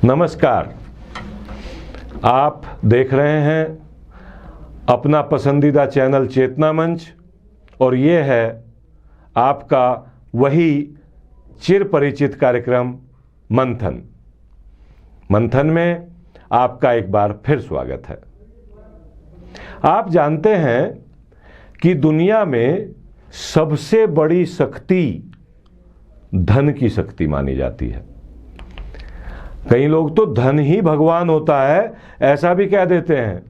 नमस्कार, आप देख रहे हैं अपना पसंदीदा चैनल चेतना मंच और ये है आपका वही चिर परिचित कार्यक्रम मंथन। मंथन में आपका एक बार फिर स्वागत है। आप जानते हैं कि दुनिया में सबसे बड़ी शक्ति धन की शक्ति मानी जाती है। कई लोग तो धन ही भगवान होता है ऐसा भी कह देते हैं।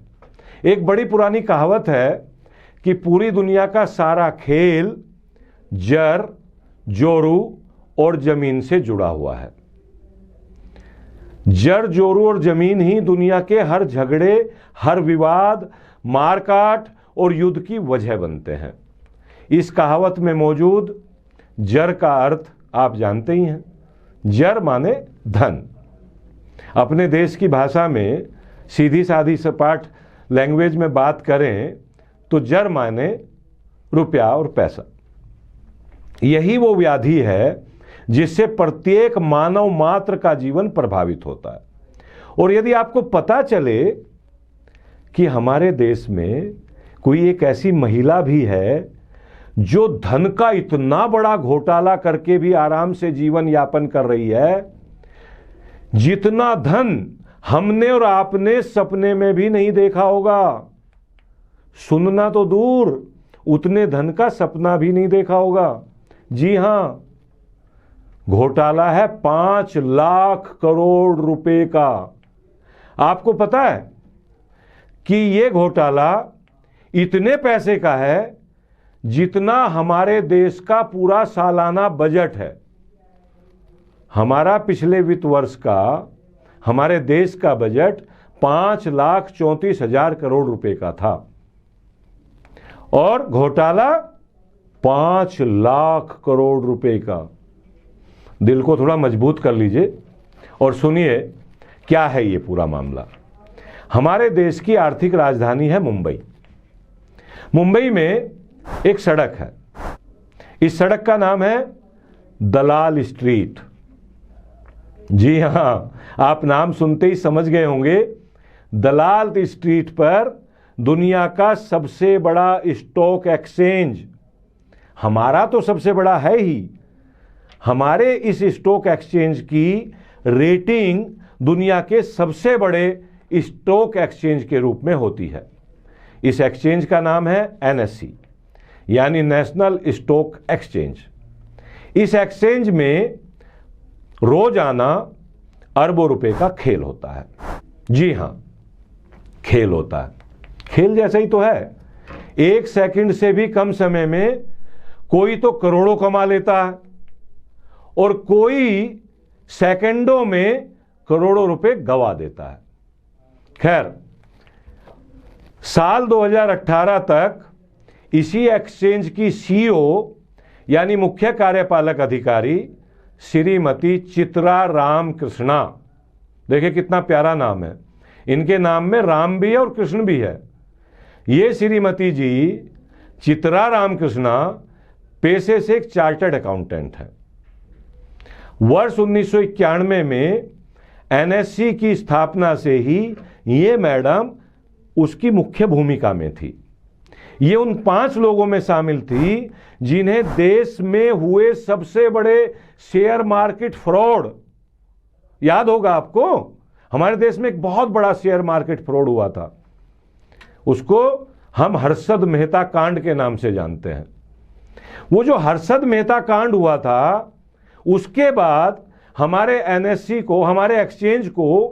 एक बड़ी पुरानी कहावत है कि पूरी दुनिया का सारा खेल जर, जोरू और जमीन से जुड़ा हुआ है। जर, जोरू और जमीन ही दुनिया के हर झगड़े, हर विवाद, मारकाट और युद्ध की वजह बनते हैं। इस कहावत में मौजूद जर का अर्थ आप जानते ही हैं। जर माने धन। अपने देश की भाषा में सीधी सादी सपाट लैंग्वेज में बात करें तो जर माने रुपया और पैसा। यही वो व्याधि है जिससे प्रत्येक मानव मात्र का जीवन प्रभावित होता है। और यदि आपको पता चले कि हमारे देश में कोई एक ऐसी महिला भी है जो धन का इतना बड़ा घोटाला करके भी आराम से जीवन यापन कर रही है, जितना धन हमने और आपने सपने में भी नहीं देखा होगा, सुनना तो दूर, उतने धन का सपना भी नहीं देखा होगा। जी हां, घोटाला है 5 लाख करोड़ रुपए का। आपको पता है कि यह घोटाला इतने पैसे का है जितना हमारे देश का पूरा सालाना बजट है। हमारा पिछले वित्त वर्ष का हमारे देश का बजट 5,34,000 करोड़ रुपए का था और घोटाला 5 लाख करोड़ रुपए का। दिल को थोड़ा मजबूत कर लीजिए और सुनिए क्या है ये पूरा मामला। हमारे देश की आर्थिक राजधानी है मुंबई। मुंबई में एक सड़क है। इस सड़क का नाम है दलाल स्ट्रीट। जी हां, आप नाम सुनते ही समझ गए होंगे। दलाल स्ट्रीट पर दुनिया का सबसे बड़ा स्टॉक एक्सचेंज, हमारा तो सबसे बड़ा है ही। हमारे इस स्टॉक एक्सचेंज की रेटिंग दुनिया के सबसे बड़े स्टॉक एक्सचेंज के रूप में होती है। इस एक्सचेंज का नाम है NSE यानी नेशनल स्टॉक एक्सचेंज। इस एक्सचेंज में रोजाना अरबों रुपए का खेल होता है। जी हां, खेल होता है। खेल जैसा ही तो है। 1 सेकंड से भी कम समय में कोई तो करोड़ों कमा लेता है और कोई सेकंडों में करोड़ों रुपए गवा देता है। खैर, साल 2018 तक इसी एक्सचेंज की CEO यानी मुख्य कार्यपालक अधिकारी श्रीमती चित्रा रामकृष्णा, देखिए कितना प्यारा नाम है। इनके नाम में राम भी है और कृष्ण भी है। ये श्रीमती जी चित्रा रामकृष्णा पेशे से एक चार्टर्ड अकाउंटेंट है। वर्ष 1991 में NSE की स्थापना से ही ये मैडम उसकी मुख्य भूमिका में थी। ये उन 5 लोगों में शामिल थी जिन्हें देश में हुए सबसे बड़े शेयर मार्केट फ्रॉड, याद होगा आपको, हमारे देश में एक बहुत बड़ा शेयर मार्केट फ्रॉड हुआ था। उसको हम हर्षद मेहता कांड के नाम से जानते हैं। वो जो हर्षद मेहता कांड हुआ था, उसके बाद हमारे NSE को, हमारे एक्सचेंज को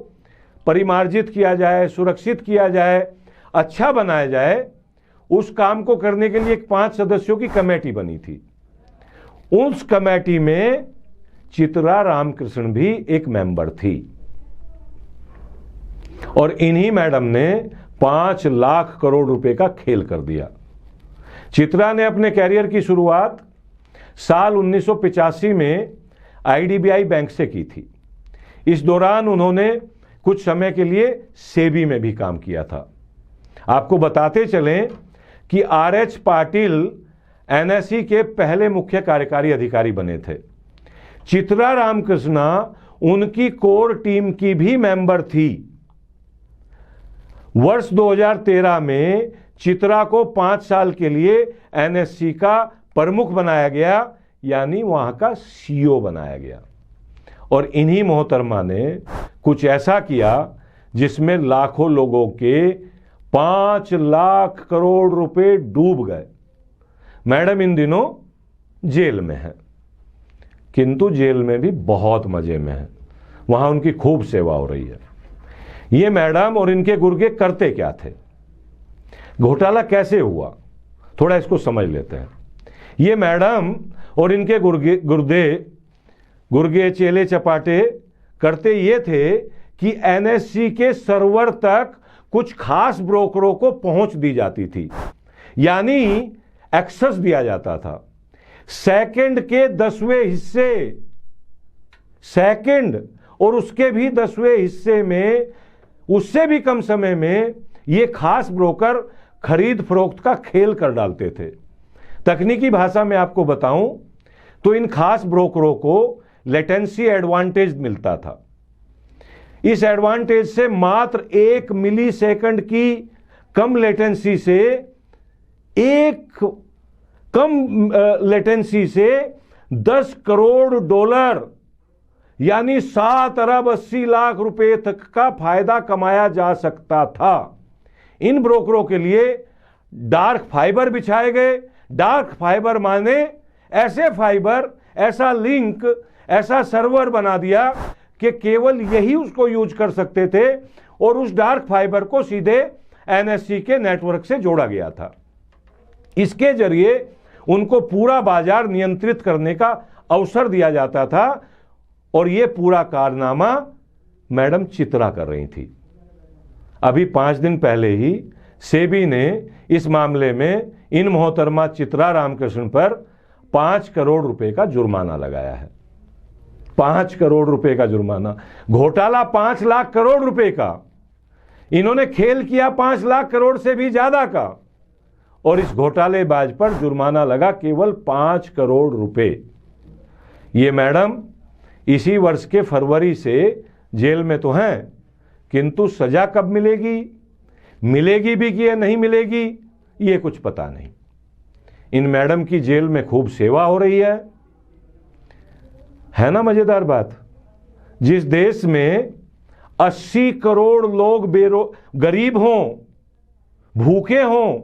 परिमार्जित किया जाए, सुरक्षित किया जाए, अच्छा बनाया जाए, उस काम को करने के लिए एक 5 सदस्यों की कमेटी बनी थी। उस कमेटी में चित्रा रामकृष्ण भी एक मेंबर थी और इन्हीं मैडम ने 5 लाख करोड़ रुपए का खेल कर दिया। चित्रा ने अपने कैरियर की शुरुआत साल 1985 में IDBI बैंक से की थी। इस दौरान उन्होंने कुछ समय के लिए सेबी में भी काम किया था। आपको बताते चलें कि RH पाटिल NSE के पहले मुख्य कार्यकारी अधिकारी बने थे। चित्रा रामकृष्णा उनकी कोर टीम की भी मेंबर थी। वर्ष 2013 में चित्रा को 5 साल के लिए एनएससी का प्रमुख बनाया गया, यानी वहां का सीईओ बनाया गया। और इन्हीं मोहतरमा ने कुछ ऐसा किया जिसमें लाखों लोगों के 5 लाख करोड़ रुपए डूब गए। मैडम इन दिनों जेल में है, किंतु जेल में भी बहुत मजे में है, वहां उनकी खूब सेवा हो रही है। ये मैडम और इनके गुर्गे करते क्या थे, घोटाला कैसे हुआ, थोड़ा इसको समझ लेते हैं। ये मैडम और इनके गुर्गे चेले चपाटे करते ये थे कि एनएससी के सर्वर तक कुछ खास ब्रोकरों को पहुंच दी जाती थी, यानी एक्सेस दिया जाता था। सेकंड के 10वें हिस्से, सेकंड और उसके भी 10वें हिस्से में, उससे भी कम समय में ये खास ब्रोकर खरीद फरोख्त का खेल कर डालते थे। तकनीकी भाषा में आपको बताऊं तो इन खास ब्रोकरों को लेटेंसी एडवांटेज मिलता था। इस एडवांटेज से मात्र 1 मिली सेकंड की कम लेटेंसी से, एक कम लेटेंसी से 10 करोड़ डॉलर यानी 7 अरब 80 लाख रुपए तक का फायदा कमाया जा सकता था। इन ब्रोकरों के लिए डार्क फाइबर बिछाए गए। डार्क फाइबर माने ऐसे फाइबर, ऐसा लिंक, ऐसा सर्वर बना दिया कि केवल यही उसको यूज कर सकते थे, और उस डार्क फाइबर को सीधे एनएससी के नेटवर्क से जोड़ा गया था। इसके जरिए उनको पूरा बाजार नियंत्रित करने का अवसर दिया जाता था, और यह पूरा कारनामा मैडम चित्रा कर रही थी। अभी 5 दिन पहले ही सेबी ने इस मामले में इन मोहतरमा चित्रा रामकृष्ण पर 5 करोड़ रुपए का जुर्माना लगाया है। 5 करोड़ रुपए का जुर्माना। घोटाला 5 लाख करोड़ रुपए का, इन्होंने खेल किया 5 लाख करोड़ से भी ज्यादा का, और इस घोटालेबाज पर जुर्माना लगा केवल 5 करोड़ रुपए। ये मैडम इसी वर्ष के फरवरी से जेल में तो हैं, किंतु सजा कब मिलेगी, मिलेगी भी कि या नहीं मिलेगी, ये कुछ पता नहीं। इन मैडम की जेल में खूब सेवा हो रही है ना मजेदार बात। जिस देश में 80 करोड़ लोग गरीब हों, भूखे हों,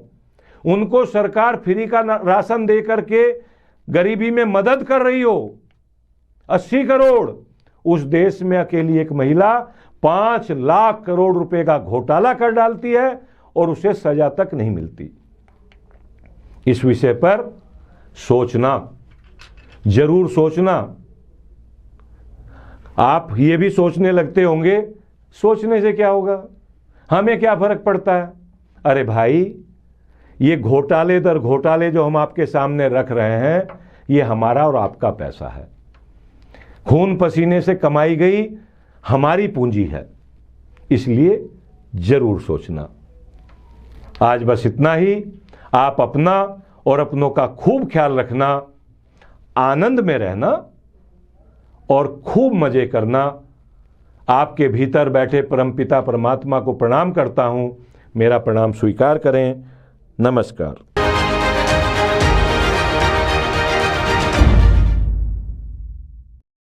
उनको सरकार फ्री का राशन दे करके गरीबी में मदद कर रही हो, 80 करोड़, उस देश में अकेली एक महिला 5 लाख करोड़ रुपए का घोटाला कर डालती है और उसे सजा तक नहीं मिलती। इस विषय पर सोचना, जरूर सोचना। आप ये भी सोचने लगते होंगे, सोचने से क्या होगा, हमें क्या फर्क पड़ता है। अरे भाई, ये घोटाले दर घोटाले जो हम आपके सामने रख रहे हैं, ये हमारा और आपका पैसा है, खून पसीने से कमाई गई हमारी पूंजी है, इसलिए जरूर सोचना। आज बस इतना ही। आप अपना और अपनों का खूब ख्याल रखना, आनंद में रहना और खूब मजे करना। आपके भीतर बैठे परमपिता परमात्मा को प्रणाम करता हूं, मेरा प्रणाम स्वीकार करें। नमस्कार।